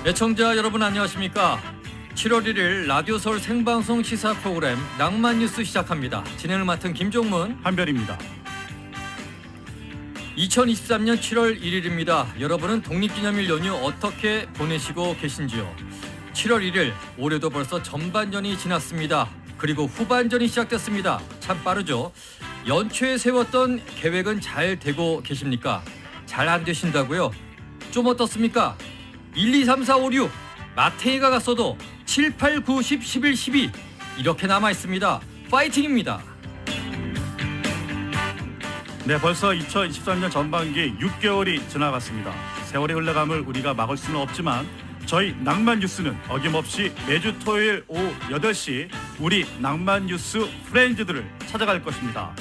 애청자 여러분 안녕하십니까? 7월 1일 라디오 서울 생방송 시사 프로그램 낭만 뉴스 시작합니다. 진행을 맡은 김종문, 한별입니다. 2023년 7월 1일입니다. 여러분은 독립기념일 연휴 어떻게 보내시고 계신지요? 7월 1일 올해도 벌써 전반전이 지났습니다. 그리고 후반전이 시작됐습니다. 참 빠르죠? 연초에 세웠던 계획은 잘 되고 계십니까? 잘 안 되신다고요? 좀 어떻습니까? 1, 2, 3, 4, 5, 6 마탱이가 갔어도 7, 8, 9, 10, 11, 12 이렇게 남아있습니다. 파이팅입니다. 네, 벌써 2023년 전반기 6개월이 지나갔습니다. 세월이 흘러감을 우리가 막을 수는 없지만 저희 낭만 뉴스는 어김없이 매주 토요일 오후 8시 우리 낭만 뉴스 프렌즈들을 찾아갈 것입니다.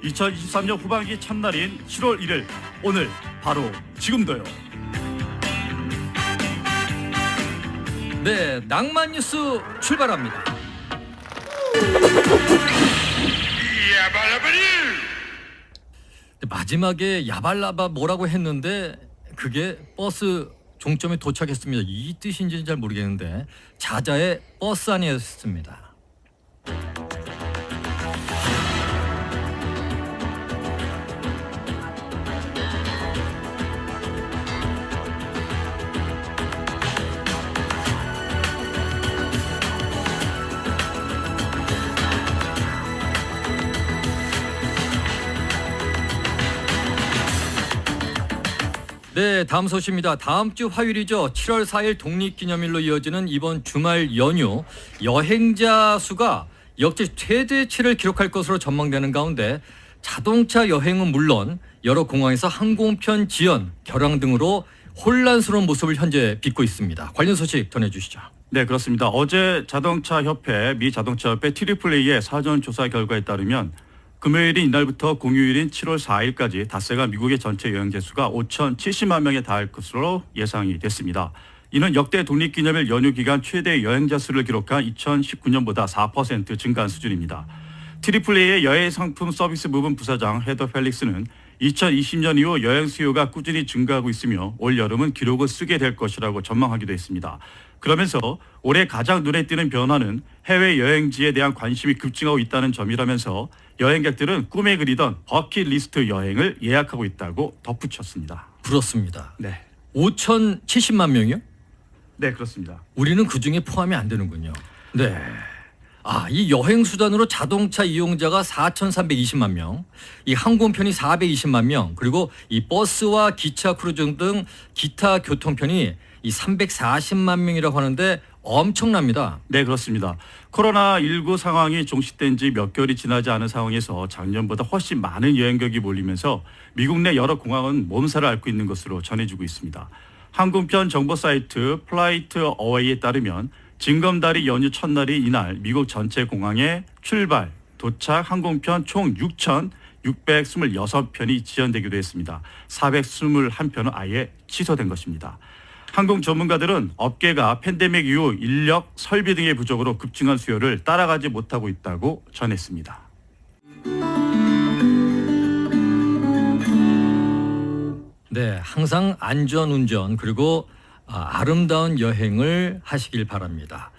2023년 후반기 첫날인 7월 1일 오늘 바로 지금도요. 네, 낭만 뉴스 출발합니다. 마지막에 야발라바 뭐라고 했는데 그게 버스 종점에 도착했습니다. 이 뜻인지는 잘 모르겠는데 자자의 버스 안이었습니다. 네, 다음 소식입니다. 다음 주 화요일이죠. 7월 4일 독립기념일로 이어지는 이번 주말 연휴 여행자 수가 역대 최대치를 기록할 것으로 전망되는 가운데 자동차 여행은 물론 여러 공항에서 항공편 지연, 결항 등으로 혼란스러운 모습을 현재 빚고 있습니다. 관련 소식 전해주시죠. 네, 그렇습니다. 어제 자동차협회, 미 자동차협회 트리플A의 사전 조사 결과에 따르면 금요일인 이날부터 공휴일인 7월 4일까지 닷새가 미국의 전체 여행자 수가 5,070만 명에 달할 것으로 예상이 됐습니다. 이는 역대 독립기념일 연휴 기간 최대 여행자 수를 기록한 2019년보다 4% 증가한 수준입니다. 트리플A의 여행 상품 서비스 부분 부사장 헤더 펠릭스는 2020년 이후 여행 수요가 꾸준히 증가하고 있으며 올 여름은 기록을 쓰게 될 것이라고 전망하기도 했습니다. 그러면서 올해 가장 눈에 띄는 변화는 해외 여행지에 대한 관심이 급증하고 있다는 점이라면서 여행객들은 꿈에 그리던 버킷리스트 여행을 예약하고 있다고 덧붙였습니다. 그렇습니다. 네, 5,070만 명이요? 네, 그렇습니다. 우리는 그중에 포함이 안 되는군요. 네. 이 여행 수단으로 자동차 이용자가 4,320만 명, 이 항공편이 420만 명, 그리고 이 버스와 기차 크루즈 등 기타 교통편이 이 340만 명이라고 하는데 엄청납니다. 네, 그렇습니다. 코로나19 상황이 종식된 지 몇 개월이 지나지 않은 상황에서 작년보다 훨씬 많은 여행객이 몰리면서 미국 내 여러 공항은 몸살을 앓고 있는 것으로 전해지고 있습니다. 항공편 정보 사이트 플라이트 어웨이에 따르면 징검다리 연휴 첫날인 이날 미국 전체 공항에 출발, 도착 항공편 총 6,626편이 지연되기도 했습니다. 421편은 아예 취소된 것입니다. 항공 전문가들은 업계가 팬데믹 이후 인력, 설비 등의 부족으로 급증한 수요를 따라가지 못하고 있다고 전했습니다. 네, 항상 안전운전 그리고 아름다운 여행을 하시길 바랍니다.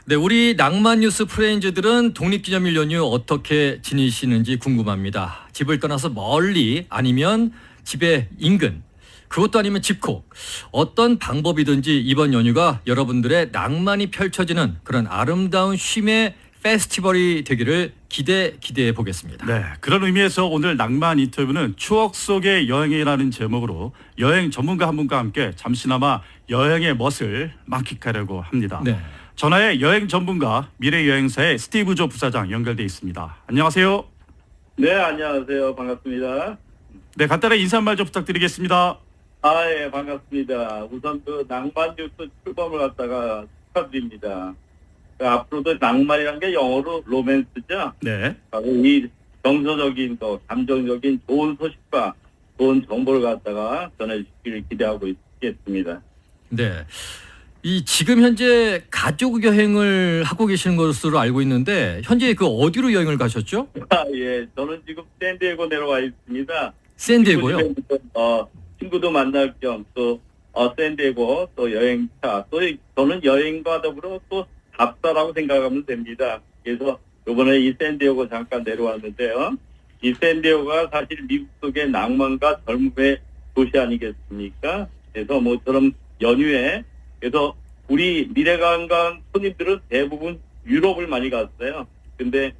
네, 우리 낭만 뉴스 프렌즈들은 독립기념일 연휴 어떻게 지내시는지 궁금합니다. 집을 떠나서 멀리 아니면 집의 인근, 그것도 아니면 집콕, 어떤 방법이든지 이번 연휴가 여러분들의 낭만이 펼쳐지는 그런 아름다운 쉼의 페스티벌이 되기를 기대해 보겠습니다. 네, 그런 의미에서 오늘 낭만 인터뷰는 추억 속의 여행이라는 제목으로 여행 전문가 한 분과 함께 잠시나마 여행의 멋을 만끽하려고 합니다. 네. 전화에 여행 전문가 미래여행사의 스티브 조 부사장 연결돼 있습니다. 안녕하세요. 네, 안녕하세요. 반갑습니다. 네, 간단한 인사말 좀 부탁드리겠습니다. 예, 반갑습니다. 우선 낭만 뉴스 출범을 갖다가 축하드립니다. 앞으로도 낭만이라는 게 영어로 로맨스죠. 네. 바로 이 정서적인 감정적인 좋은 소식과 좋은 정보를 갖다가 전해주시기를 기대하고 있겠습니다. 네. 지금 현재 가족 여행을 하고 계시는 것으로 알고 있는데 현재 어디로 여행을 가셨죠? 예, 저는 지금 샌디에고 내려와 있습니다. 샌디에고요. 친구도 만날 겸 또 샌디에고 또 여행차 또 저는 여행과 더불어 또 답사라고 생각하면 됩니다. 그래서 이번에 이 샌디에고 잠깐 내려왔는데요. 이 샌디에고가 사실 미국 속의 낭만과 젊음의 도시 아니겠습니까? 그래서 모처럼 연휴에 그래서 우리 미래관광 손님들은 대부분 유럽을 많이 갔어요. 근데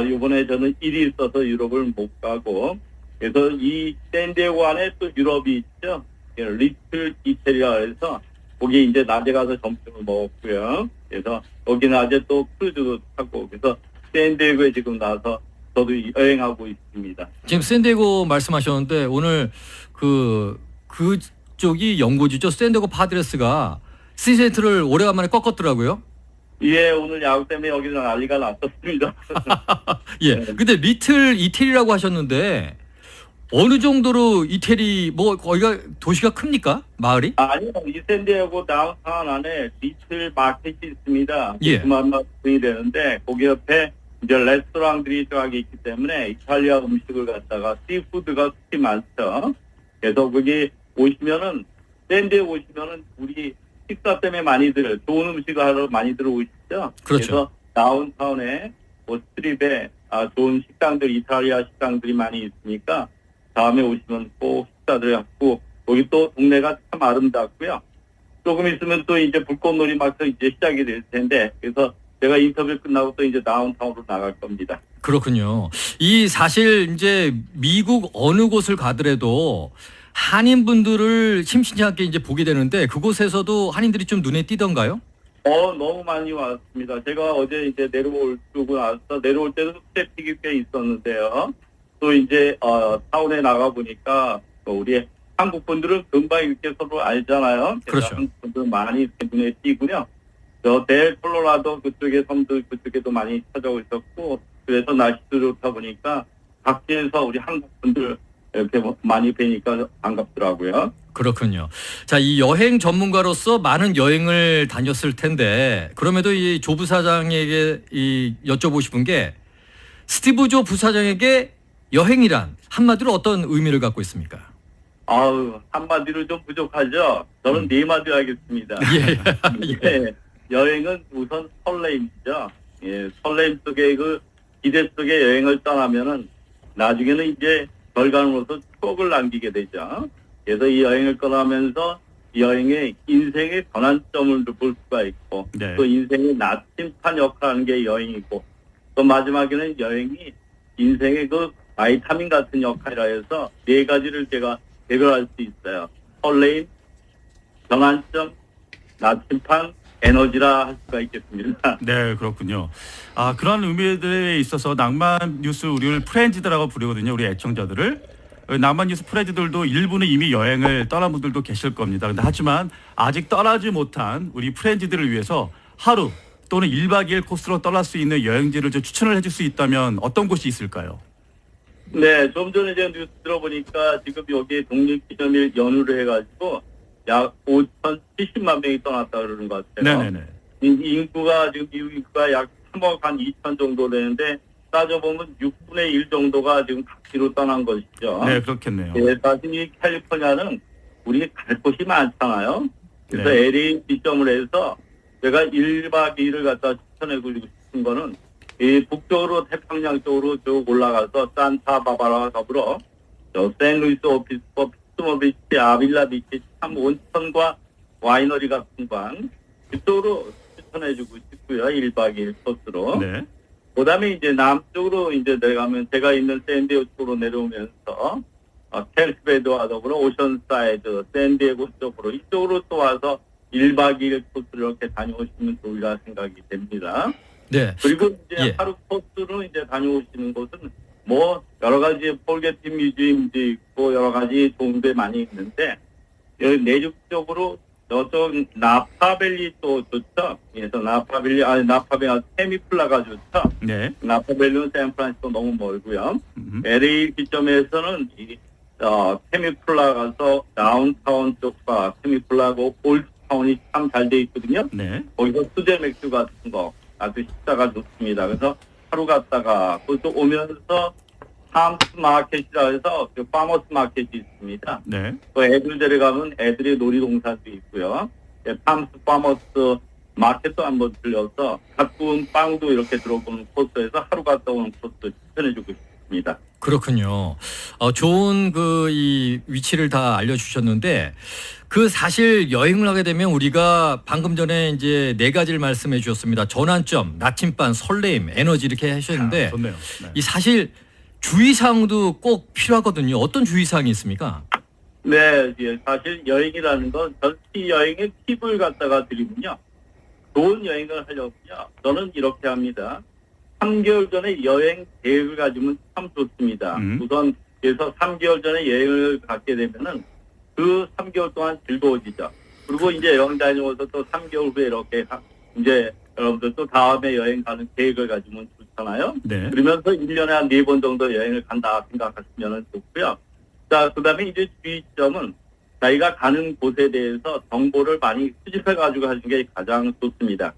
이번에 저는 일이 있어서 유럽을 못 가고 그래서 이 샌디에고 안에 또 유럽이 있죠. 리틀 이태리라 해서 거기 이제 낮에 가서 점심을 먹었고요. 그래서 거기 낮에 또 크루즈도 타고 그래서 샌디에고에 지금 나서 저도 여행하고 있습니다. 지금 샌디에고 말씀하셨는데 오늘 그쪽이 연고지죠. 샌디에고 파드레스가 시즌트를 오래간만에 꺾었더라고요. 예, 오늘 야구 때문에 여기서 난리가 났었습니다. 예. 근데 리틀 이태리라고 하셨는데 어느 정도로 이태리 뭐 거기가 도시가 큽니까? 마을이? 아니요, 이 샌디에고 다운타운 안에 리틀 마켓이 있습니다. 예. 그만 분이 되는데 거기 옆에 이제 레스토랑들이 쫙 있기 때문에 이탈리아 음식을 갖다가 씨푸드가 특히 많죠. 그래서 거기 오시면은 샌디에 오시면은 우리 식사 때문에 많이들 좋은 음식을 하러 많이들 오시죠. 그렇죠. 그래서 다운타운에 뭐 스트립에 좋은 식당들 이탈리아 식당들이 많이 있으니까 다음에 오시면 꼭 식사들 하고 거기 또 동네가 참 아름답고요. 조금 있으면 또 이제 불꽃놀이 막 이제 시작이 될 텐데 그래서 제가 인터뷰 끝나고 또 이제 다운타운으로 나갈 겁니다. 그렇군요. 이 사실 이제 미국 어느 곳을 가더라도 한인분들을 심심찮게 이제 보게 되는데 그곳에서도 한인들이 좀 눈에 띄던가요? 너무 많이 왔습니다. 제가 어제 이제 내려올 때도 트래픽이 꽤 있었는데요. 또 이제 타운에 나가 보니까 우리 한국 분들은 금방 이렇게 서로 알잖아요. 그렇죠. 한국 분들 많이 이렇게 눈에 띄고요. 저 델콜로라도 그쪽에 섬들 그쪽에도 많이 찾아오셨고 그래서 날씨도 좋다 보니까 각지에서 우리 한국 분들 이렇게 많이 뵈니까 반갑더라고요. 그렇군요. 자, 이 여행 전문가로서 많은 여행을 다녔을 텐데 그럼에도 이 조 부사장에게 여쭤보고 싶은 게 스티브 조 부사장에게 여행이란 한마디로 어떤 의미를 갖고 있습니까? 한마디로 좀 부족하죠. 저는 네 마디 하겠습니다. 예. 네, 여행은 우선 설레임이죠. 예, 설레임 속에 그 기대 속에 여행을 떠나면은 나중에는 이제 결과로서 추억을 남기게 되죠. 그래서 이 여행을 떠나면서 이 여행의 인생의 전환점을 볼 수가 있고 네. 또 인생의 나침판 역할하는 게 여행이고 또 마지막에는 여행이 인생의 그 바이타민 같은 역할이라 해서 네 가지를 제가 대별할 수 있어요. 설레임, 전환점, 나침판, 에너지라 할 수가 있겠습니다. 네, 그렇군요. 그런 의미들에 있어서 낭만 뉴스 우리를 프렌즈들이라고 부르거든요. 우리 애청자들을. 낭만 뉴스 프렌즈들도 일부는 이미 여행을 떠난 분들도 계실 겁니다. 근데 하지만 아직 떠나지 못한 우리 프렌즈들을 위해서 하루 또는 1박 2일 코스로 떠날 수 있는 여행지를 좀 추천을 해줄 수 있다면 어떤 곳이 있을까요? 네, 좀 전에 제가 뉴스 들어보니까 지금 여기 독립기념일 연휴를 해가지고 약 5,070만 명이 떠났다 그러는 것 같아요. 네네네. 인구가 지금 미국 인구가 약 3억 한 2천 정도 되는데 따져보면 6분의 1 정도가 지금 각지로 떠난 것이죠. 네, 그렇겠네요. 네, 사실 이 캘리포니아는 우리 갈 곳이 많잖아요. 그래서 네. LA 지점을 해서 제가 1박 2일을 갖다 추천해드리고 싶은 거는 이 북쪽으로 태평양 쪽으로 쭉 올라가서 산타바바라와 더불어 샌루이스 오비스포 피스모 비치, 아빌라 비치 참 온천과 와이너리 같은 방 그쪽으로 추천해주고 싶고요. 1박 2일 코스로. 네. 그다음에 이제 남쪽으로 이제 내려가면 제가 있는 샌디에고 쪽으로 내려오면서 캘스베드와 더불어 오션사이드, 샌디에고 쪽으로 이쪽으로 또 와서 1박 2일 코스를 이렇게 다녀오시면 좋으리라 생각이 됩니다. 네. 그리고 이제 예. 하루 코스로 이제 다녀오시는 곳은 뭐 여러 가지 폴게티 뮤지엄도 있고 여러 가지 좋은 데 많이 있는데 여기 내륙 쪽으로 저쪽 나파밸리 또 좋죠. 그래서 나파밸리 세미플라가 좋죠. 네. 나파밸리는 샌프란시스코 너무 멀고요. LA 기점에서는 세미플라 가서 다운타운 쪽과 세미플라고 올드타운이 참 잘 돼 있거든요. 네. 거기서 수제 맥주 같은 거 아주 식사가 좋습니다. 그래서 하루 갔다가 또 오면서 팜스 마켓이라 해서 그 파머스 마켓이 있습니다. 네. 또 애들 데려가면 애들의 놀이동산도 있고요. 예, 팜스 파머스 마켓도 한번 들려서 가끔 빵도 이렇게 들어보는 코스에서 하루 갔다 오는 코스 추천해주고 싶습니다. 그렇군요. 좋은 이 위치를 다 알려주셨는데 그 사실 여행을 하게 되면 우리가 방금 전에 이제 네 가지를 말씀해 주셨습니다. 전환점, 나침반, 설레임, 에너지 이렇게 하셨는데 좋네요. 네. 이 사실 주의사항도 꼭 필요하거든요. 어떤 주의사항이 있습니까? 네, 예, 사실 여행이라는 건 전시 여행의 팁을 갖다가 드리면요. 좋은 여행을 하려면요. 저는 이렇게 합니다. 3개월 전에 여행 계획을 가지면 참 좋습니다. 우선 그래서 3개월 전에 여행을 갖게 되면은 그 3개월 동안 즐거워지죠. 그리고 이제 여행 다녀와서 또 3개월 후에 이렇게 이제 여러분들 또 다음에 여행 가는 계획을 가지면 좋잖아요. 네. 그러면서 1년에 한 4번 정도 여행을 간다 생각하시면 좋고요. 자, 그 다음에 이제 주의점은 자기가 가는 곳에 대해서 정보를 많이 수집해가지고 하는 게 가장 좋습니다.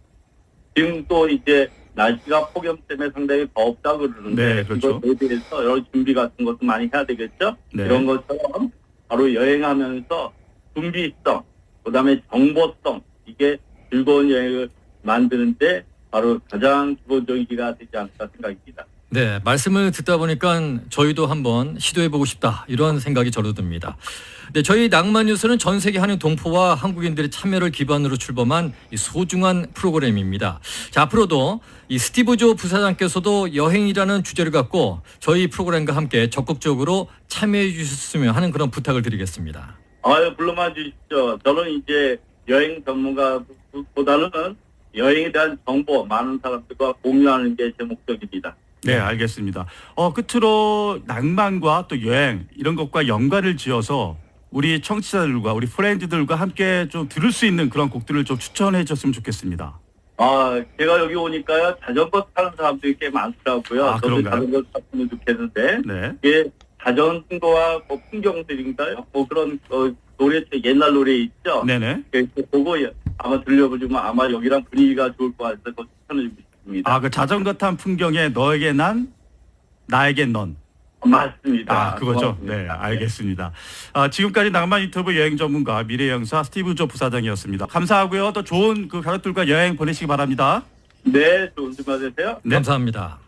지금 또 이제 날씨가 폭염 때문에 상당히 덥다 그러는데 네, 그렇죠. 그것에 대해서 여러 준비 같은 것도 많이 해야 되겠죠. 네. 이런 것처럼 바로 여행하면서 준비성, 그다음에 정보성 이게 즐거운 여행을 만드는데 바로 가장 기본적이가 되지 않을까 생각입니다. 네, 말씀을 듣다 보니까 저희도 한번 시도해보고 싶다 이런 생각이 저도 듭니다. 네, 저희 낭만뉴스는 전 세계 한인 동포와 한국인들의 참여를 기반으로 출범한 이 소중한 프로그램입니다. 자, 앞으로도 이 스티브 조 부사장께서도 여행이라는 주제를 갖고 저희 프로그램과 함께 적극적으로 참여해 주셨으면 하는 그런 부탁을 드리겠습니다. 아유, 불러만 주십시오. 저는 이제 여행 전문가보다는 여행에 대한 정보 많은 사람들과 공유하는 게 제 목적입니다. 네, 알겠습니다. 끝으로 낭만과 또 여행 이런 것과 연관을 지어서 우리 청취자들과 우리 프렌즈들과 함께 좀 들을 수 있는 그런 곡들을 좀 추천해 줬으면 좋겠습니다. 제가 여기 오니까요, 자전거 타는 사람들이 꽤 많더라고요. 아, 저도 그런가요? 자전거 탔으면 좋겠는데, 네. 이게 자전거와 뭐 풍경들인가요? 뭐 그런, 노래, 옛날 노래 있죠? 네네. 그래서 그거 아마 들려보시면 아마 여기랑 분위기가 좋을 것 같아서 그거 추천해주고 싶습니다. 그 자전거 탄 풍경에 너에게 난, 나에게 넌. 맞습니다. 그거죠. 고맙습니다. 네, 알겠습니다. 지금까지 낭만 유튜브 여행 전문가 미래여행사 스티브 조 부사장이었습니다. 감사하고요. 또 좋은 그 가족들과 여행 보내시기 바랍니다. 네, 좋은 주말 되세요. 네. 감사합니다.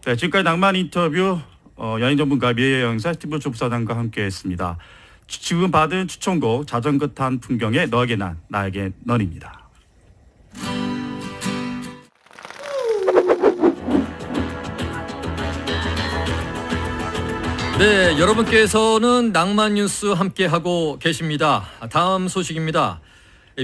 네, 지금까지 낭만 인터뷰 여행 전문가 미래여행사 스티브 조 부사장과 함께했습니다. 지금 받은 추천곡 자전거 탄 풍경에 너에게 난, 나에게 넌입니다. 네, 여러분께서는 낭만뉴스 함께하고 계십니다. 다음 소식입니다.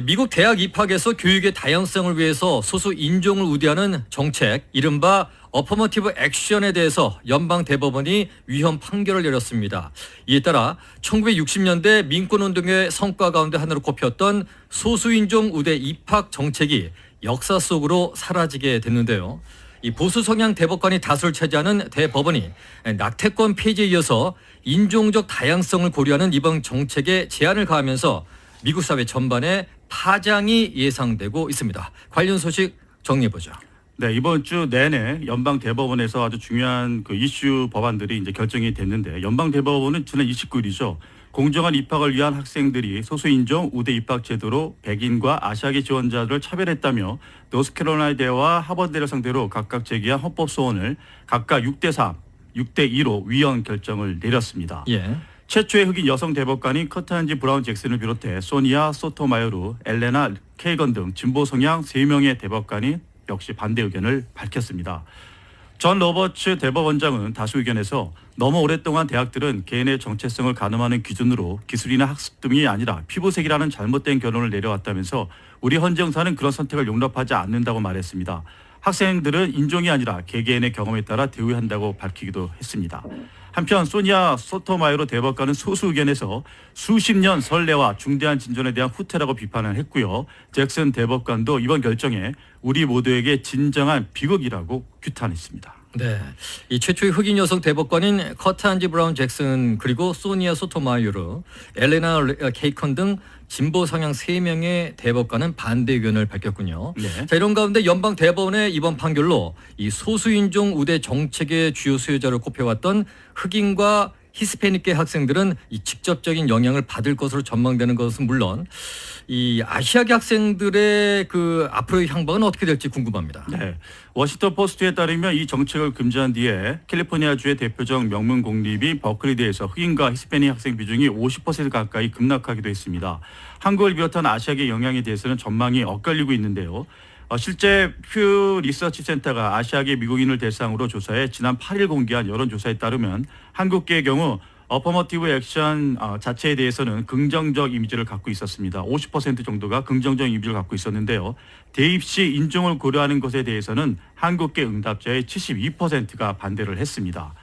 미국 대학 입학에서 교육의 다양성을 위해서 소수 인종을 우대하는 정책, 이른바 어퍼머티브 액션에 대해서 연방 대법원이 위헌 판결을 내렸습니다. 이에 따라 1960년대 민권운동의 성과 가운데 하나로 꼽혔던 소수인종 우대 입학 정책이 역사 속으로 사라지게 됐는데요. 이 보수 성향 대법관이 다수를 차지하는 대법원이 낙태권 폐지에 이어서 인종적 다양성을 고려하는 이번 정책에 제한을 가하면서 미국 사회 전반에 파장이 예상되고 있습니다. 관련 소식 정리해보죠. 네, 이번 주 내내 연방 대법원에서 아주 중요한 그 이슈 법안들이 이제 결정이 됐는데 연방 대법원은 지난 29일이죠. 공정한 입학을 위한 학생들이 소수인종 우대 입학 제도로 백인과 아시아계 지원자들을 차별했다며 노스캐롤라이나대와 하버드대를 상대로 각각 제기한 헌법 소원을 각각 6대3, 6대2로 위헌 결정을 내렸습니다. 예. 최초의 흑인 여성 대법관인 커탄지 브라운 잭슨을 비롯해 소니아 소토마요루, 엘레나 케이건 등 진보 성향 3명의 대법관이 역시 반대 의견을 밝혔습니다. 존 로버츠 대법원장은 다수 의견에서 너무 오랫동안 대학들은 개인의 정체성을 가늠하는 기준으로 기술이나 학습 등이 아니라 피부색이라는 잘못된 결론을 내려왔다면서 우리 헌재 형사는 그런 선택을 용납하지 않는다고 말했습니다. 학생들은 인종이 아니라 개개인의 경험에 따라 대우한다고 밝히기도 했습니다. 한편 소니아 소토마요로 대법관은 소수 의견에서 수십 년 선례와 중대한 진전에 대한 후퇴라고 비판을 했고요. 잭슨 대법관도 이번 결정에 우리 모두에게 진정한 비극이라고 규탄했습니다. 네, 이 최초의 흑인 여성 대법관인 커탄지 브라운 잭슨 그리고 소니아 소토마요르, 엘레나 케이컨 등 진보 성향 3명의 대법관은 반대 의견을 밝혔군요. 네. 자, 이런 가운데 연방 대법원의 이번 판결로 이 소수인종 우대 정책의 주요 수혜자로 꼽혀왔던 흑인과 히스패닉계 학생들은 이 직접적인 영향을 받을 것으로 전망되는 것은 물론 이 아시아계 학생들의 그 앞으로의 향방은 어떻게 될지 궁금합니다. 네. 워싱턴 포스트에 따르면 이 정책을 금지한 뒤에 캘리포니아주의 대표적 명문 공립인 버클리대에서 흑인과 히스패닉 학생 비중이 50% 가까이 급락하기도 했습니다. 한국을 비롯한 아시아계 영향에 대해서는 전망이 엇갈리고 있는데요. 실제 퓨 리서치 센터가 아시아계 미국인을 대상으로 조사해 지난 8일 공개한 여론조사에 따르면 한국계의 경우 어퍼머티브 액션 자체에 대해서는 긍정적 이미지를 갖고 있었습니다. 50% 정도가 긍정적 이미지를 갖고 있었는데요. 대입 시 인종을 고려하는 것에 대해서는 한국계 응답자의 72%가 반대를 했습니다.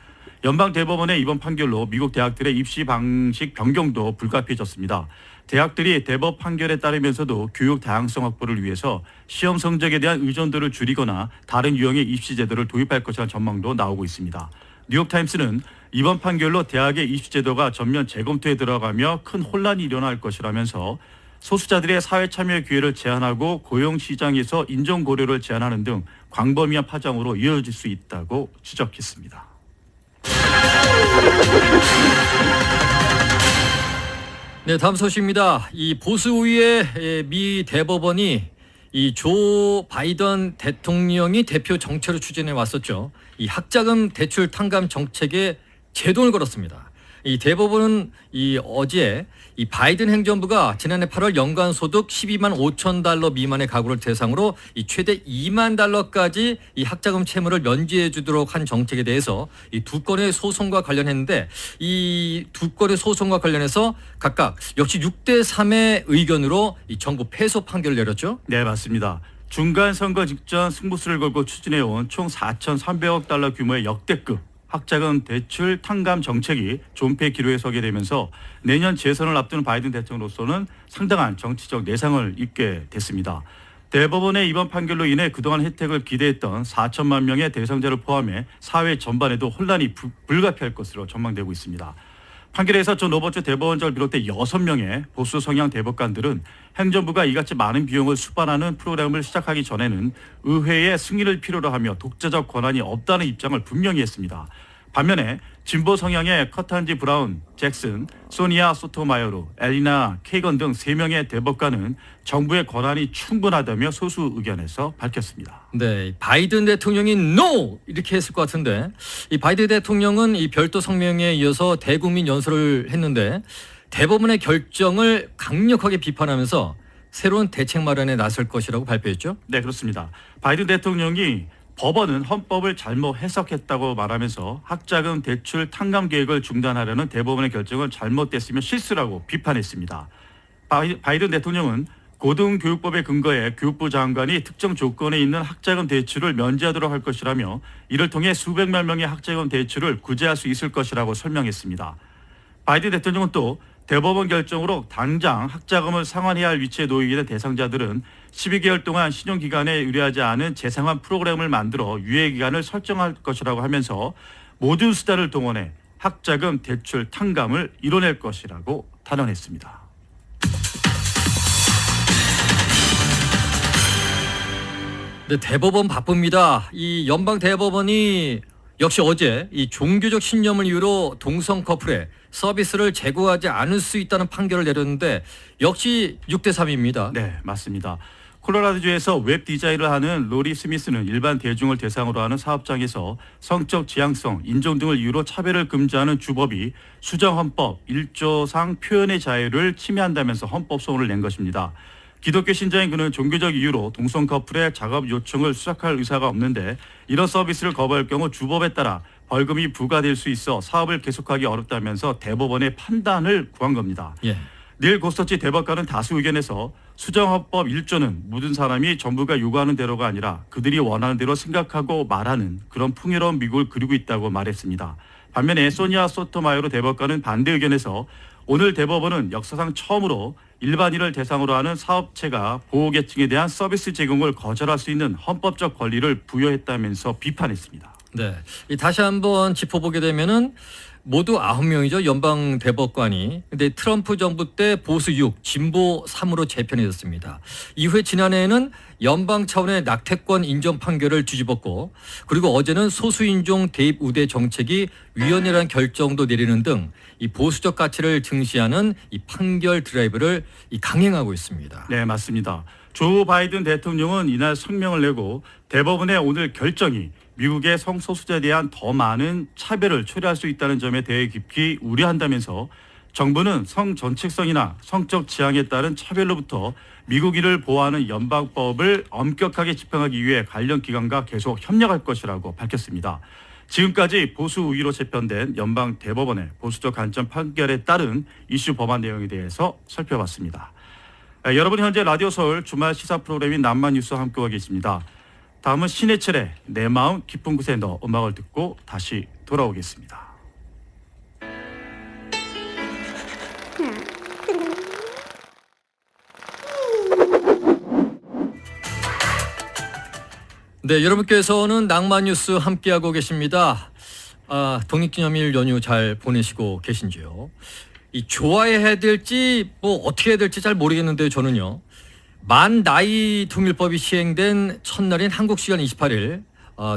연방 대법원의 이번 판결로 미국 대학들의 입시 방식 변경도 불가피해졌습니다. 대학들이 대법 판결에 따르면서도 교육 다양성 확보를 위해서 시험 성적에 대한 의존도를 줄이거나 다른 유형의 입시 제도를 도입할 것이라는 전망도 나오고 있습니다. 뉴욕타임스는 이번 판결로 대학의 입시 제도가 전면 재검토에 들어가며 큰 혼란이 일어날 것이라면서 소수자들의 사회 참여 기회를 제한하고 고용 시장에서 인종 고려를 제한하는 등 광범위한 파장으로 이어질 수 있다고 지적했습니다. 네, 다음 소식입니다. 이 보수 우위의 미 대법원이 이 조 바이든 대통령이 대표 정책을 추진해 왔었죠. 이 학자금 대출 탕감 정책에 제동을 걸었습니다. 이 대법원은 어제 이 바이든 행정부가 지난해 8월 연간 소득 12만 5천 달러 미만의 가구를 대상으로 이 최대 2만 달러까지 이 학자금 채무를 면제해 주도록 한 정책에 대해서 이 두 건의 소송과 관련했는데 이 두 건의 소송과 관련해서 각각 역시 6대 3의 의견으로 이 정부 패소 판결을 내렸죠. 네, 맞습니다. 중간 선거 직전 승부수를 걸고 추진해온 총 4,300억 달러 규모의 역대급 학자금 대출 탕감 정책이 존폐 기로에 서게 되면서 내년 재선을 앞두는 바이든 대통령으로서는 상당한 정치적 내상을 입게 됐습니다. 대법원의 이번 판결로 인해 그동안 혜택을 기대했던 4천만 명의 대상자를 포함해 사회 전반에도 혼란이 불가피할 것으로 전망되고 있습니다. 판결에서 존 로버츠 대법원장을 비롯해 6명의 보수 성향 대법관들은 행정부가 이같이 많은 비용을 수반하는 프로그램을 시작하기 전에는 의회의 승인을 필요로 하며 독자적 권한이 없다는 입장을 분명히 했습니다. 반면에 진보 성향의 커탄지 브라운, 잭슨, 소니아 소토마요르, 엘리나 케이건 등 3명의 대법관은 정부의 권한이 충분하다며 소수 의견에서 밝혔습니다. 네, 바이든 대통령이 NO! 이렇게 했을 것 같은데 이 바이든 대통령은 이 별도 성명에 이어서 대국민 연설을 했는데 대법원의 결정을 강력하게 비판하면서 새로운 대책 마련에 나설 것이라고 발표했죠. 네, 그렇습니다. 바이든 대통령이 법원은 헌법을 잘못 해석했다고 말하면서 학자금 대출 탕감 계획을 중단하려는 대법원의 결정은 잘못됐으며 실수라고 비판했습니다. 바이든 대통령은 고등교육법에 근거해 교육부 장관이 특정 조건에 있는 학자금 대출을 면제하도록 할 것이라며 이를 통해 수백만 명의 학자금 대출을 구제할 수 있을 것이라고 설명했습니다. 바이든 대통령은 또 대법원 결정으로 당장 학자금을 상환해야 할 위치에 놓이게 된 대상자들은 12개월 동안 신용기관에 의뢰하지 않은 재상환 프로그램을 만들어 유예기간을 설정할 것이라고 하면서 모든 수단을 동원해 학자금 대출 탕감을 이뤄낼 것이라고 단언했습니다. 네, 대법원 바쁩니다. 이 연방 대법원이 역시 어제 이 종교적 신념을 이유로 동성 커플에 서비스를 제공하지 않을 수 있다는 판결을 내렸는데 역시 6대 3입니다. 네, 맞습니다. 콜로라도주에서 웹 디자인을 하는 로리 스미스는 일반 대중을 대상으로 하는 사업장에서 성적 지향성, 인종 등을 이유로 차별을 금지하는 주법이 수정헌법 1조상 표현의 자유를 침해한다면서 헌법 소원을 낸 것입니다. 기독교 신자인 그는 종교적 이유로 동성 커플의 작업 요청을 수락할 의사가 없는데 이런 서비스를 거부할 경우 주법에 따라 벌금이 부과될 수 있어 사업을 계속하기 어렵다면서 대법원의 판단을 구한 겁니다. 예. 닐 고스터치 대법관은 다수 의견에서 수정헌법 1조는 모든 사람이 정부가 요구하는 대로가 아니라 그들이 원하는 대로 생각하고 말하는 그런 풍요로운 미국을 그리고 있다고 말했습니다. 반면에 소니아 소토마요르 대법관은 반대 의견에서 오늘 대법원은 역사상 처음으로 일반인을 대상으로 하는 사업체가 보호계층에 대한 서비스 제공을 거절할 수 있는 헌법적 권리를 부여했다면서 비판했습니다. 네, 다시 한번 짚어보게 되면은 모두 9명이죠. 연방 대법관이. 근데 트럼프 정부 때 보수 6, 진보 3으로 재편해졌습니다. 이후에 지난해에는 연방 차원의 낙태권 인정 판결을 뒤집었고, 그리고 어제는 소수인종 대입 우대 정책이 위헌이라는 결정도 내리는 등 이 보수적 가치를 증시하는 이 판결 드라이브를 강행하고 있습니다. 네, 맞습니다. 조 바이든 대통령은 이날 성명을 내고 대법원의 오늘 결정이 미국의 성소수자에 대한 더 많은 차별을 초래할 수 있다는 점에 대해 깊이 우려한다면서 정부는 성 정체성이나 성적 지향에 따른 차별로부터 미국인을 보호하는 연방법을 엄격하게 집행하기 위해 관련 기관과 계속 협력할 것이라고 밝혔습니다. 지금까지 보수 우위로 재편된 연방 대법원의 보수적 관점 판결에 따른 이슈 법안 내용에 대해서 살펴봤습니다. 여러분 현재 라디오 서울 주말 시사 프로그램인 남만 뉴스와 함께하고 계십니다. 다음은 신해철의 내 마음 깊은 곳에 너 음악을 듣고 다시 돌아오겠습니다. 네, 여러분께서는 낭만 뉴스 함께하고 계십니다. 독립기념일 연휴 잘 보내시고 계신지요? 이 좋아해야 될지 뭐 어떻게 해야 될지 잘 모르겠는데요. 저는요. 만 나이 통일법이 시행된 첫날인 한국 시간 28일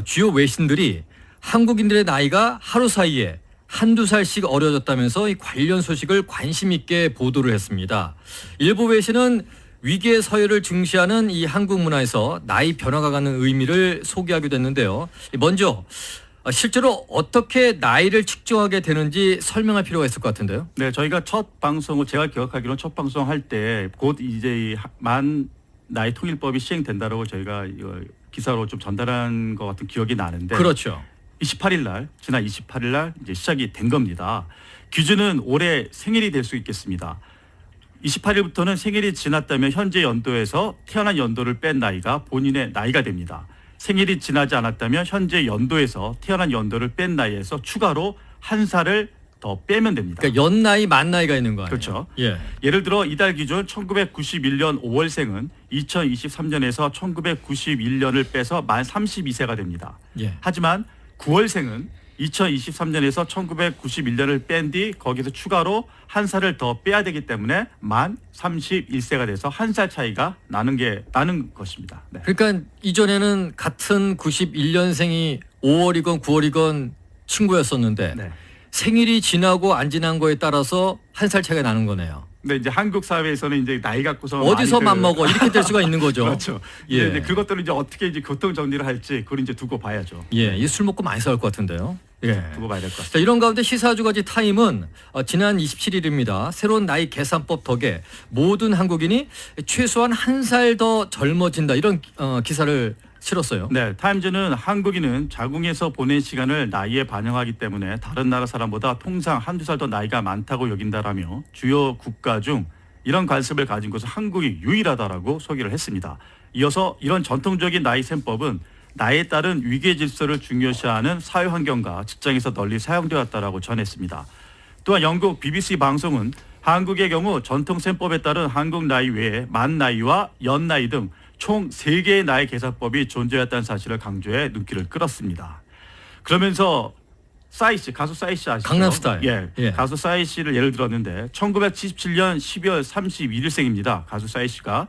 주요 외신들이 한국인들의 나이가 하루 사이에 한두 살씩 어려졌다면서 이 관련 소식을 관심 있게 보도를 했습니다. 일부 외신은 위기의 서열을 증시하는 이 한국 문화에서 나이 변화가 갖는 의미를 소개하기도 했는데요. 먼저 실제로 어떻게 나이를 측정하게 되는지 설명할 필요가 있을 것 같은데요. 네, 저희가 첫 방송을 제가 기억하기로는 첫 방송 할 때 곧 이제 만 나이 통일법이 시행된다라고 저희가 이거 기사로 좀 전달한 것 같은 기억이 나는데 그렇죠. 28일 날 지난 28일 날 이제 시작이 된 겁니다. 기준은 올해 생일이 될 수 있겠습니다. 28일부터는 생일이 지났다면 현재 연도에서 태어난 연도를 뺀 나이가 본인의 나이가 됩니다. 생일이 지나지 않았다면 현재 연도에서 태어난 연도를 뺀 나이에서 추가로 한 살을 더 빼면 됩니다. 그러니까 연나이 만나이가 있는 거 아니에요? 그렇죠. 예. 예를 들어 이달 기준 1991년 5월생은 2023년에서 1991년을 빼서 만 32세가 됩니다. 예. 하지만 9월생은 2023년에서 1991년을 뺀 뒤 거기서 추가로 한 살을 더 빼야 되기 때문에 만 31세가 돼서 한 살 차이가 나는 것입니다. 네. 그러니까 이전에는 같은 91년생이 5월이건 9월이건 친구였었는데 네. 생일이 지나고 안 지난 거에 따라서 한 살 차이가 나는 거네요. 근데 이제 한국 사회에서는 이제 나이 갖고서 어디서 맘먹어 이렇게 될 수가 있는 거죠. 그렇죠. 예. 이제 그것들은 이제 어떻게 이제 교통 정리를 할지 그걸 이제 두고 봐야죠. 예, 이 술 먹고 많이 싸울 것 같은데요. 예. 두고 봐야 될 것 같습니다. 자, 이런 가운데 시사 주간지 타임은 지난 27일입니다. 새로운 나이 계산법 덕에 모든 한국인이 최소한 한 살 더 젊어진다 이런 기사를 실었어요. 네, 타임즈는 한국인은 자궁에서 보낸 시간을 나이에 반영하기 때문에 다른 나라 사람보다 통상 한두 살 더 나이가 많다고 여긴다라며 주요 국가 중 이런 관습을 가진 곳은 한국이 유일하다라고 소개를 했습니다. 이어서 이런 전통적인 나이 셈법은 나이에 따른 위계 질서를 중요시하는 사회 환경과 직장에서 널리 사용되었다라고 전했습니다. 또한 영국 BBC 방송은 한국의 경우 전통 셈법에 따른 한국 나이 외에 만 나이와 연 나이 등 총 3개의 나이 계산법이 존재했다는 사실을 강조해 눈길을 끌었습니다. 그러면서 싸이 씨, 가수 싸이 씨 아시죠? 강남스타일. 예, 가수 싸이 씨를 예를 들었는데 1977년 12월 31일생입니다. 가수 싸이 씨가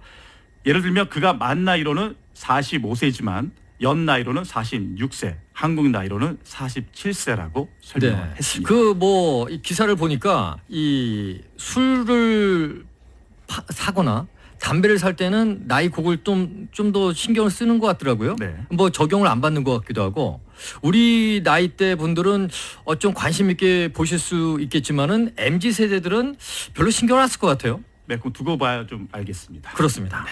예를 들면 그가 만 나이로는 45세지만 연 나이로는 46세, 한국 나이로는 47세라고 설명을 했습니다. 그 뭐 기사를 보니까 이 술을 사거나 담배를 살 때는 나이 곡을 좀 더 신경을 쓰는 것 같더라고요. 네. 뭐 적용을 안 받는 것 같기도 하고 우리 나이대 분들은 좀 관심 있게 보실 수 있겠지만은 MZ 세대들은 별로 신경을 안 쓸 것 같아요. 네, 그럼 두고 봐야 좀 알겠습니다. 그렇습니다.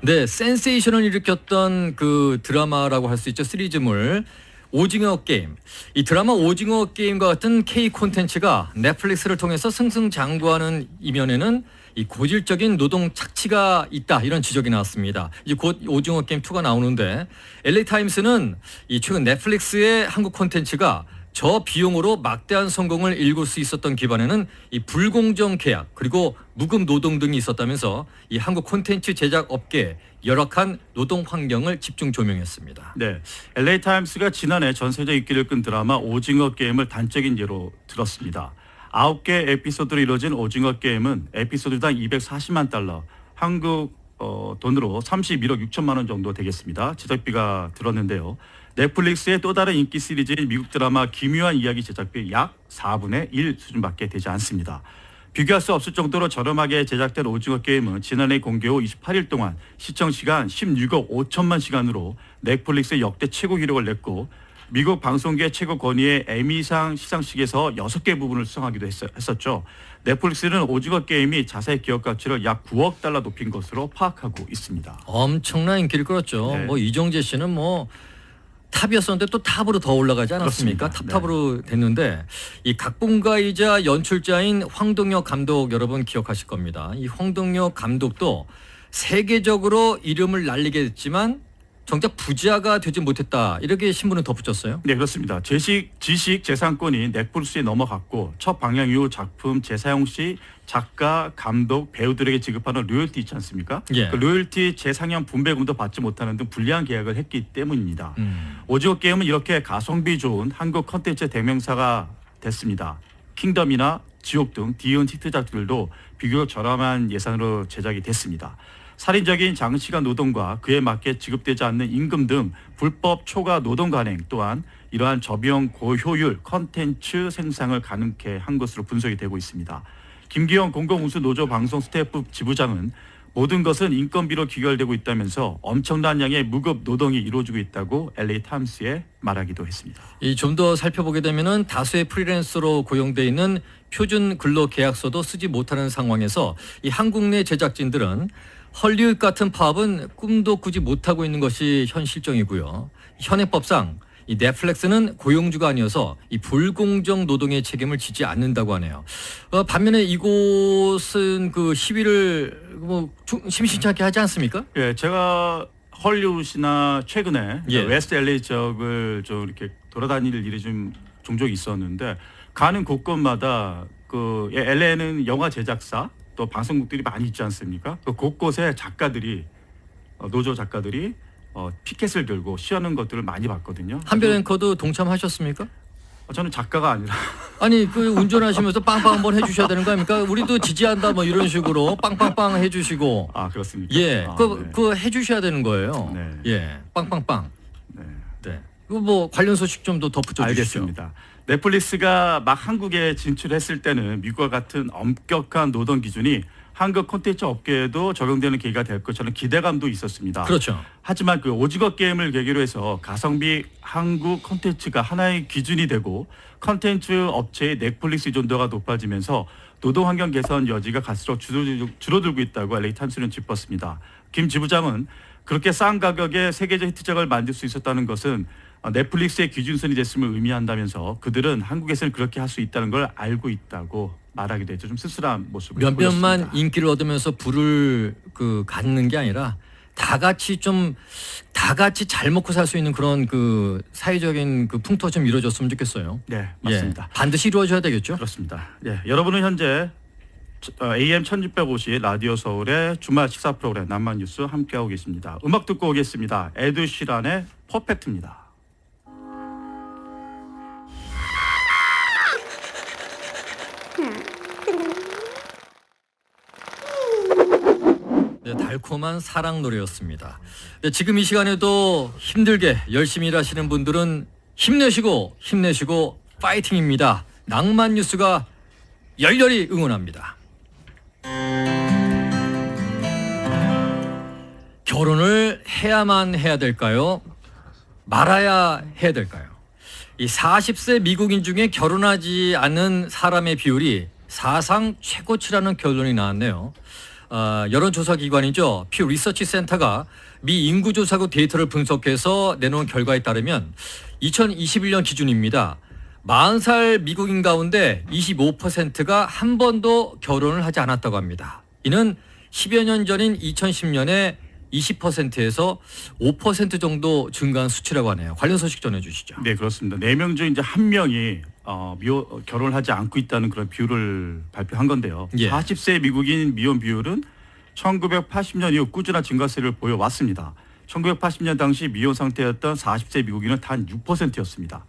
네, 센세이션을 일으켰던 그 드라마라고 할 수 있죠. 시리즈물 오징어 게임. 이 드라마 오징어 게임과 같은 K 콘텐츠가 넷플릭스를 통해서 승승장구하는 이면에는 이 고질적인 노동 착취가 있다 이런 지적이 나왔습니다. 이제 곧 오징어 게임 2가 나오는데 LA 타임스는 이 최근 넷플릭스의 한국 콘텐츠가 저 비용으로 막대한 성공을 일굴 수 있었던 기반에는 이 불공정 계약 그리고 무급 노동 등이 있었다면서 이 한국 콘텐츠 제작 업계에 열악한 노동 환경을 집중 조명했습니다. 네, LA 타임스가 지난해 전 세계 인기를 끈 드라마 오징어 게임을 단적인 예로 들었습니다. 9개 에피소드로 이루어진 오징어 게임은 에피소드당 240만 달러, 한국 돈으로 31억 6천만 원 정도 되겠습니다. 제작비가 들었는데요. 넷플릭스의 또 다른 인기 시리즈인 미국 드라마 기묘한 이야기 제작비 약 4분의 1 수준밖에 되지 않습니다. 비교할 수 없을 정도로 저렴하게 제작된 오징어 게임은 지난해 공개 후 28일 동안 시청 시간 16억 5천만 시간으로 넷플릭스의 역대 최고 기록을 냈고 미국 방송계 최고 권위의 에미상 시상식에서 6개 부분을 수상하기도 했었죠. 넷플릭스는 오징어 게임이 자사의 기업 가치를 약 9억 달러 높인 것으로 파악하고 있습니다. 엄청난 인기를 끌었죠. 네. 뭐 이정재 씨는 뭐 탑이었었는데 또 탑으로 더 올라가지 않았습니까? 그렇습니다. 탑으로 됐는데 이 각본가이자 연출자인 황동혁 감독 여러분 기억하실 겁니다. 이 황동혁 감독도 세계적으로 이름을 날리게 됐지만 정작 부자가 되지 못했다 이렇게 신문을 덧붙였어요. 네, 그렇습니다. 지식 재산권이 넷플릭스에 넘어갔고 첫 방영 이후 작품 재사용 시 작가, 감독, 배우들에게 지급하는 로열티 있지 않습니까? 예. 그 로열티 재상영 분배금도 받지 못하는 등 불리한 계약을 했기 때문입니다. 오징어 게임은 이렇게 가성비 좋은 한국 컨텐츠 대명사가 됐습니다. 킹덤이나 지옥 등 뒤이은 히트작들도 비교적 저렴한 예산으로 제작이 됐습니다. 살인적인 장시간 노동과 그에 맞게 지급되지 않는 임금 등 불법 초과 노동 관행 또한 이러한 저비용 고효율 컨텐츠 생산을 가능케 한 것으로 분석이 되고 있습니다. 김기영 공공운수노조 방송 스태프 지부장은 모든 것은 인건비로 귀결되고 있다면서 엄청난 양의 무급 노동이 이루어지고 있다고 LA 타임스에 말하기도 했습니다. 이 좀 더 살펴보게 되면은 다수의 프리랜서로 고용돼 있는 표준 근로 계약서도 쓰지 못하는 상황에서 이 한국 내 제작진들은 헐리우드 같은 파업은 꿈도 꾸지 못하고 있는 것이 현 실정이고요. 현행법상 이 넷플릭스는 고용주가 아니어서 이 불공정 노동의 책임을 지지 않는다고 하네요. 반면에 이곳은 그 시위를 뭐 심심치 않게 하지 않습니까? 예, 제가 헐리우드나 최근에 예. 웨스트 LA 지역을 좀 이렇게 돌아다닐 일이 좀 종종 있었는데 가는 곳곳마다 그 LA는 영화 제작사 또 방송국들이 많이 있지 않습니까? 그 곳곳에 작가들이 노조 작가들이 피켓을 들고 시하는 것들을 많이 봤거든요. 한별 앵커도 동참하셨습니까? 저는 작가가 아니라 아니 그 운전하시면서 빵빵 한번 해주셔야 되는 거 아닙니까? 우리도 지지한다 뭐 이런 식으로 빵빵빵 해주시고 아 그렇습니까? 예, 아, 그, 네. 그 해주셔야 되는 거예요. 네. 예, 빵빵빵. 네. 네. 그 뭐 관련 소식 좀 더 덧붙여 주시죠. 알겠습니다. 넷플릭스가 막 한국에 진출했을 때는 미국과 같은 엄격한 노동 기준이 한국 콘텐츠 업계에도 적용되는 계기가 될 것처럼 기대감도 있었습니다. 그렇죠. 하지만 그 오징어 게임을 계기로 해서 가성비 한국 콘텐츠가 하나의 기준이 되고 콘텐츠 업체의 넷플릭스 의존도가 높아지면서 노동 환경 개선 여지가 갈수록 줄어들고 있다고 LA 타임스는 짚었습니다. 김 지부장은 그렇게 싼 가격에 세계적 히트작을 만들 수 있었다는 것은 넷플릭스의 기준선이 됐음을 의미한다면서 그들은 한국에서는 그렇게 할 수 있다는 걸 알고 있다고 말하기도 했죠. 좀 쓸쓸한 모습을 몇몇만 보였습니다. 인기를 얻으면서 부를 그 갖는 게 아니라 다 같이 잘 먹고 살 수 있는 그런 그 사회적인 그 풍토가 좀 이루어졌으면 좋겠어요. 네, 맞습니다. 예, 반드시 이루어져야 되겠죠. 그렇습니다. 예, 여러분은 현재 AM 1650 라디오 서울의 주말 식사 프로그램 낭만 뉴스 함께하고 계십니다. 음악 듣고 오겠습니다. 에드 시란의 퍼펙트입니다. 네, 달콤한 사랑 노래였습니다. 네, 지금 이 시간에도 힘들게 열심히 일하시는 분들은 힘내시고 파이팅입니다. 낭만 뉴스가 열렬히 응원합니다. 결혼을 해야만 해야 될까요? 말아야 해야 될까요? 이 40세 미국인 중에 결혼하지 않는 사람의 비율이 사상 최고치라는 결론이 나왔네요. 여론조사 기관이죠. 퓨 리서치 센터가 미 인구조사국 데이터를 분석해서 내놓은 결과에 따르면 2021년 기준입니다. 40살 미국인 가운데 25%가 한 번도 결혼을 하지 않았다고 합니다. 이는 10여 년 전인 2010년에 20%에서 5% 정도 증가한 수치라고 하네요. 관련 소식 전해주시죠. 네, 그렇습니다. 4명 중 이제 1명이 결혼을 하지 않고 있다는 그런 비율을 발표한 건데요. 예. 40세 미국인 미혼 비율은 1980년 이후 꾸준한 증가세를 보여왔습니다. 1980년 당시 미혼 상태였던 40세 미국인은 단 6%였습니다.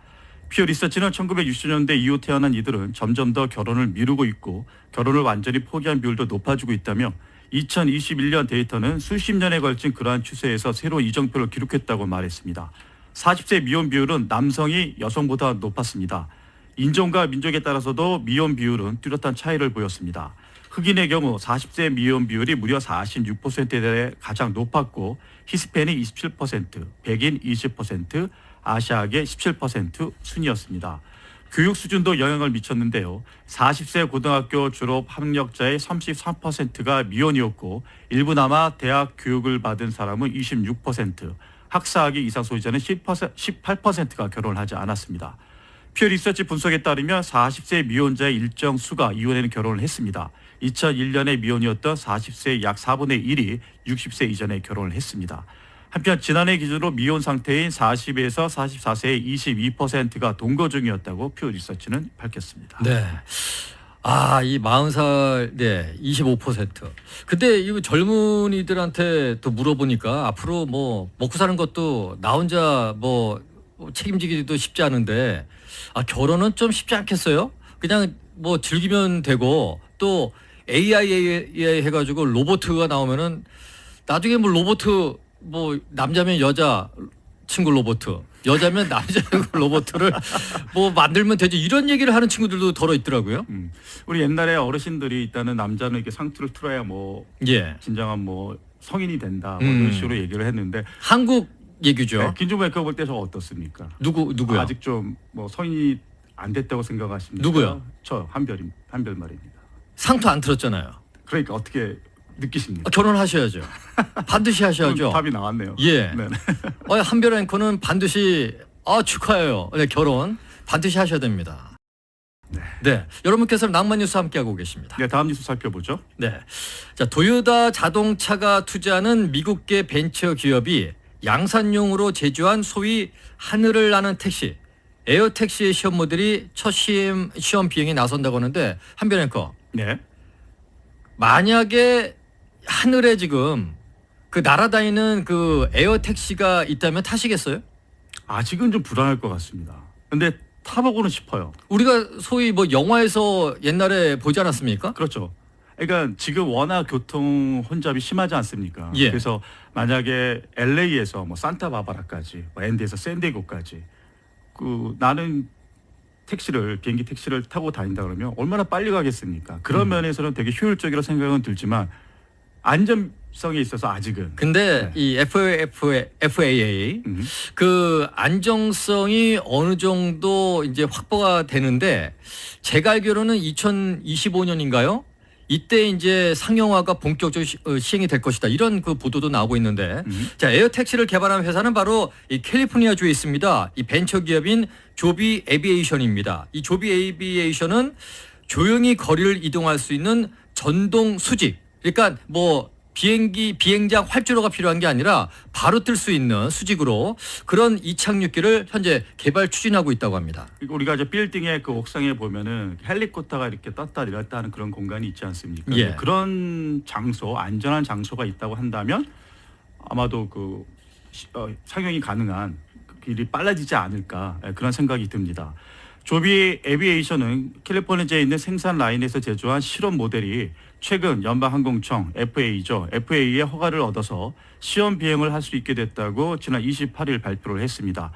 퓨어 리서치는 1960년대 이후 태어난 이들은 점점 더 결혼을 미루고 있고 결혼을 완전히 포기한 비율도 높아지고 있다며 2021년 데이터는 수십 년에 걸친 그러한 추세에서 새로운 이정표를 기록했다고 말했습니다. 40세 미혼 비율은 남성이 여성보다 높았습니다. 인종과 민족에 따라서도 미혼 비율은 뚜렷한 차이를 보였습니다. 흑인의 경우 40세 미혼 비율이 무려 46%에 대해 가장 높았고 히스패닉 27%, 백인 20%, 아시아계 17% 순이었습니다. 교육 수준도 영향을 미쳤는데요. 40세 고등학교 졸업 학력자의 33%가 미혼이었고 일부나마 대학 교육을 받은 사람은 26%, 학사학위 이상 소유자는 18%가 결혼을 하지 않았습니다. 퓨어 리서치 분석에 따르면 40세 미혼자의 일정 수가 이혼에는 결혼을 했습니다. 2001년에 미혼이었던 40세의 약 4분의 1이 60세 이전에 결혼을 했습니다. 한편 지난해 기준으로 미혼 상태인 40에서 44세의 22%가 동거 중이었다고 퓨어 리서치는 밝혔습니다. 네. 이 40살, 네, 25%. 근데 이 젊은이들한테 또 물어보니까 앞으로 뭐 먹고 사는 것도 나 혼자 뭐 책임지기도 쉽지 않은데 결혼은 좀 쉽지 않겠어요? 그냥 뭐 즐기면 되고 또 AI 해가지고 로보트가 나오면은 나중에 뭐 로보트 뭐 남자면 여자 친구 로보트, 여자면 남자 로보트를 뭐 만들면 되지 이런 얘기를 하는 친구들도 더러 있더라고요. 우리 옛날에 어르신들이 일단은 남자는 이렇게 상투를 틀어야 뭐 예. 진정한 뭐 성인이 된다 뭐 이런 식으로 얘기를 했는데 한국 얘기죠. 네, 김종배 볼 때 저 어떻습니까? 누구요? 아직 좀 뭐 성인이 안 됐다고 생각하십니까? 누구요? 저 한별 말입니다. 상투 안 틀었잖아요. 그러니까 어떻게 느끼십니까? 결혼하셔야죠. 반드시 하셔야죠. 답이 나왔네요. 예. 네. 한별 앵커는 반드시 축하해요. 네, 결혼 반드시 하셔야 됩니다. 네. 여러분께서는 낭만 뉴스 함께하고 계십니다. 네, 다음 뉴스 살펴보죠. 네. 자, 도요타 자동차가 투자하는 미국계 벤처 기업이 양산용으로 제조한 소위 하늘을 나는 택시, 에어택시의 시험 모델이 첫 시험 비행에 나선다고 하는데 한별 앵커. 네. 만약에 하늘에 지금 그 날아다니는 그 에어택시가 있다면 타시겠어요? 아직은 좀 불안할 것 같습니다. 근데 타보고는 싶어요. 우리가 소위 뭐 영화에서 옛날에 보지 않았습니까? 그렇죠. 그러니까 지금 워낙 교통 혼잡이 심하지 않습니까? 예. 그래서 만약에 LA에서 뭐 산타바바라까지, 뭐 앤디에서 샌디에고까지 나는 비행기 택시를 타고 다닌다 그러면 얼마나 빨리 가겠습니까? 그런 면에서는 되게 효율적이라고 생각은 들지만 안전성에 있어서 아직은. 근데 이 FAA 그 안정성이 어느 정도 이제 확보가 되는데 제가 알기로는 2025년인가요? 이때 이제 상용화가 본격적으로 시행이 될 것이다. 이런 그 보도도 나오고 있는데 자, 에어택시를 개발한 회사는 바로 이 캘리포니아주에 있습니다. 이 벤처 기업인 조비 에비에이션입니다. 이 조비 에비에이션은 조용히 거리를 이동할 수 있는 전동 수직. 그러니까 뭐 비행장 활주로가 필요한 게 아니라 바로 뜰 수 있는 수직으로 그런 이착륙기를 현재 개발 추진하고 있다고 합니다. 우리가 이제 빌딩의 그 옥상에 보면은 헬리콥터가 이렇게 떴다 내렸다 하는 그런 공간이 있지 않습니까? 예. 그런 장소, 안전한 장소가 있다고 한다면 아마도 상용이 가능한 길이 빨라지지 않을까 그런 생각이 듭니다. 조비 에비에이션은 캘리포니아주에 있는 생산 라인에서 제조한 실험 모델이 최근 연방항공청 FAA죠. FAA의 허가를 얻어서 시험 비행을 할 수 있게 됐다고 지난 28일 발표를 했습니다.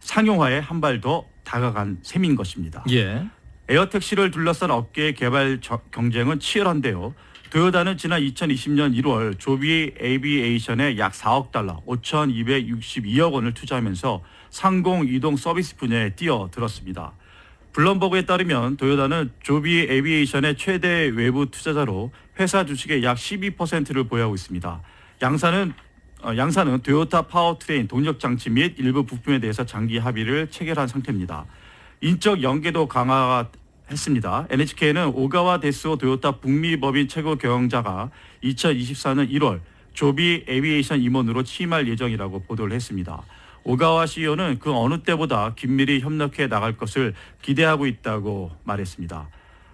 상용화에 한 발 더 다가간 셈인 것입니다. 예. 에어택시를 둘러싼 업계의 개발 경쟁은 치열한데요. 도요타는 지난 2020년 1월 조비 에비에이션에 약 4억 달러, 5,262억 원을 투자하면서 상공 이동 서비스 분야에 뛰어들었습니다. 블룸버그에 따르면 도요타는 조비 에비에이션의 최대 외부 투자자로 회사 주식의 약 12%를 보유하고 있습니다. 양사는 도요타 파워트레인 동력 장치 및 일부 부품에 대해서 장기 합의를 체결한 상태입니다. 인적 연계도 강화했습니다. NHK는 오가와 데스오 도요타 북미 법인 최고 경영자가 2024년 1월 조비 에비에이션 임원으로 취임할 예정이라고 보도를 했습니다. 오가와 CEO는 그 어느 때보다 긴밀히 협력해 나갈 것을 기대하고 있다고 말했습니다.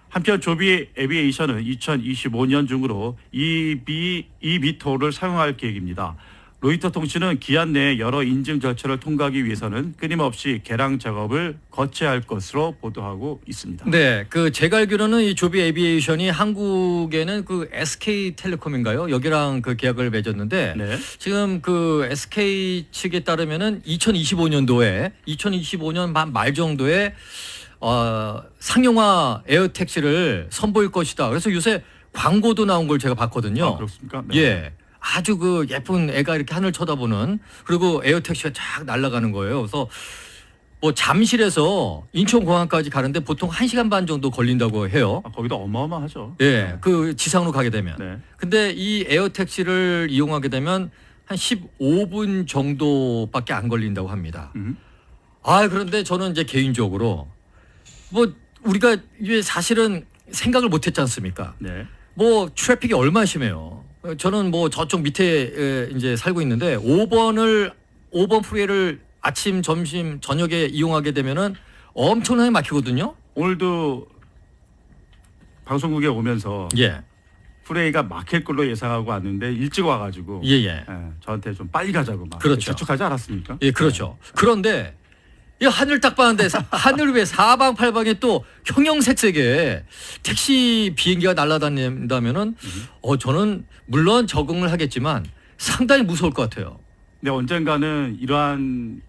한편 조비 에비에이션은 2025년 중으로 eVTOL을 사용할 계획입니다. 로이터 통신은 기한 내에 여러 인증 절차를 통과하기 위해서는 끊임없이 개량 작업을 거쳐야 할 것으로 보도하고 있습니다. 네, 그 제가 알기로는 이 조비 에비에이션이 한국에는 그 SK텔레콤인가요? 여기랑 그 계약을 맺었는데 네. 지금 그 SK 측에 따르면은 2025년 말 정도에 상용화 에어택시를 선보일 것이다. 그래서 요새 광고도 나온 걸 제가 봤거든요. 아, 그렇습니까? 네. 예. 아주 그 예쁜 애가 이렇게 하늘 쳐다보는 그리고 에어택시가 쫙 날아가는 거예요. 그래서 뭐 잠실에서 인천공항까지 가는데 보통 1시간 반 정도 걸린다고 해요. 아, 거기도 어마어마하죠. 예. 그 지상으로 가게 되면. 네. 근데 이 에어택시를 이용하게 되면 한 15분 정도밖에 안 걸린다고 합니다. 그런데 저는 이제 개인적으로 뭐 우리가 이게 사실은 생각을 못 했지 않습니까? 네. 뭐 트래픽이 얼마나 심해요. 저는 뭐 저쪽 밑에 이제 살고 있는데 5번 프리웨이를 아침, 점심, 저녁에 이용하게 되면은 엄청나게 막히거든요. 오늘도 방송국에 오면서 예. 프레이가 막힐 걸로 예상하고 왔는데 일찍 와가지고 예. 예, 저한테 좀 빨리 가자고 막 그렇죠. 재촉하지 않았습니까? 예, 그렇죠. 그런데 이 하늘 딱 봤는데 하늘 위에 사방팔방에 또 형형색색의 택시 비행기가 날아다닌다면은 저는 물론 적응을 하겠지만 상당히 무서울 것 같아요. 근데 언젠가는 이러한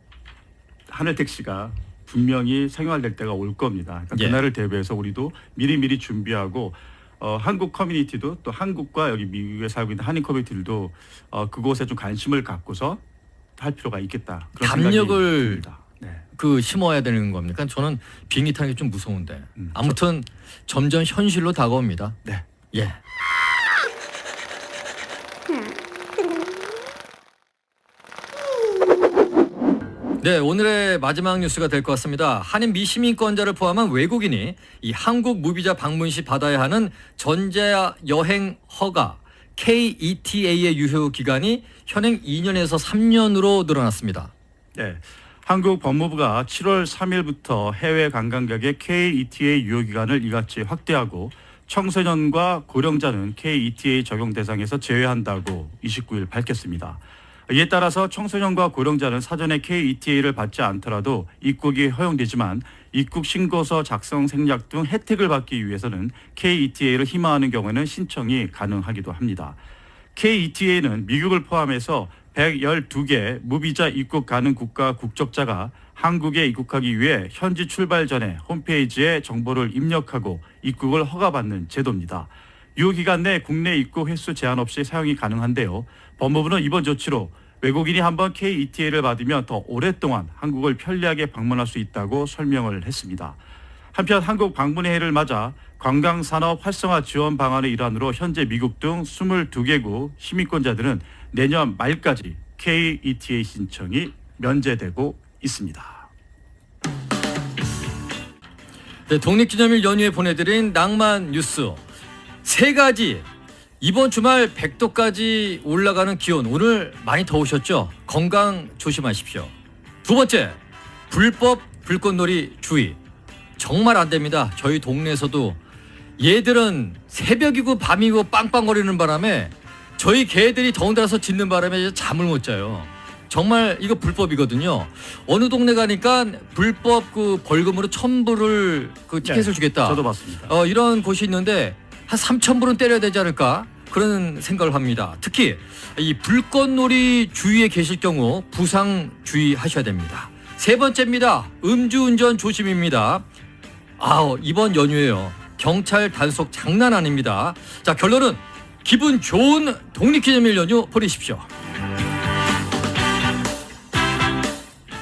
하늘 택시가 분명히 상용화될 때가 올 겁니다. 그러니까 예. 그날을 대비해서 우리도 미리미리 준비하고 한국 커뮤니티도 또 한국과 여기 미국에 살고 있는 한인 커뮤니티들도 그곳에 좀 관심을 갖고서 할 필요가 있겠다. 그런 담력을 생각이 듭니다. 네. 그 심어야 되는 겁니까? 저는 비행기 타는 게 좀 무서운데. 아무튼 점점 현실로 다가옵니다. 네. 예. 네, 오늘의 마지막 뉴스가 될 것 같습니다. 한인 미시민권자를 포함한 외국인이 이 한국 무비자 방문 시 받아야 하는 전자 여행 허가 KETA의 유효 기간이 현행 2년에서 3년으로 늘어났습니다. 네. 한국 법무부가 7월 3일부터 해외 관광객의 KETA 유효 기간을 이같이 확대하고 청소년과 고령자는 KETA 적용 대상에서 제외한다고 29일 밝혔습니다. 이에 따라서 청소년과 고령자는 사전에 KETA를 받지 않더라도 입국이 허용되지만 입국 신고서 작성 생략 등 혜택을 받기 위해서는 KETA를 희망하는 경우에는 신청이 가능하기도 합니다. KETA는 미국을 포함해서 112개 무비자 입국 가능 국가 국적자가 한국에 입국하기 위해 현지 출발 전에 홈페이지에 정보를 입력하고 입국을 허가받는 제도입니다. 유효 기간 내 국내 입국 횟수 제한 없이 사용이 가능한데요. 법무부는 이번 조치로 외국인이 한번 KETA를 받으면 더 오랫동안 한국을 편리하게 방문할 수 있다고 설명을 했습니다. 한편 한국 방문의 해를 맞아 관광산업 활성화 지원 방안의 일환으로 현재 미국 등 22개국 시민권자들은 내년 말까지 KETA 신청이 면제되고 있습니다. 네, 독립기념일 연휴에 보내드린 낭만 뉴스 3가지. 이번 주말 100도까지 올라가는 기온, 오늘 많이 더우셨죠? 건강 조심하십시오. 2번째, 불법 불꽃놀이 주의. 정말 안 됩니다. 저희 동네에서도 얘들은 새벽이고 밤이고 빵빵거리는 바람에 저희 개들이 더운데라서 짖는 바람에 잠을 못 자요. 정말 이거 불법이거든요. 어느 동네 가니까 불법 그 벌금으로 1,000불을 그 티켓을 네, 주겠다. 저도 봤습니다. 이런 곳이 있는데 한 3,000불은 때려야 되지 않을까? 그런 생각을 합니다. 특히 이 불꽃놀이 주위에 계실 경우 부상 주의하셔야 됩니다. 3번째입니다. 음주운전 조심입니다. 이번 연휴에요. 경찰 단속 장난 아닙니다. 자, 결론은 기분 좋은 독립기념일 연휴 보내십시오.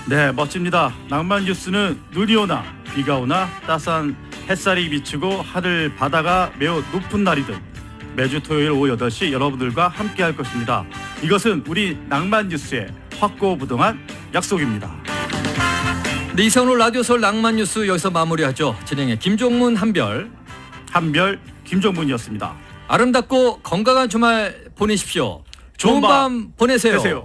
네, 멋집니다. 낭만 뉴스는 눈이 오나 비가 오나 따스한 햇살이 비치고 하늘 바다가 매우 높은 날이든 매주 토요일 오후 8시 여러분들과 함께 할 것입니다. 이것은 우리 낭만 뉴스의 확고부동한 약속입니다. 네, 이상으로 라디오서울 낭만 뉴스 여기서 마무리하죠. 진행의 김종문 한별 김종문이었습니다. 아름답고 건강한 주말 보내십시오. 좋은 밤 보내세요. 되세요.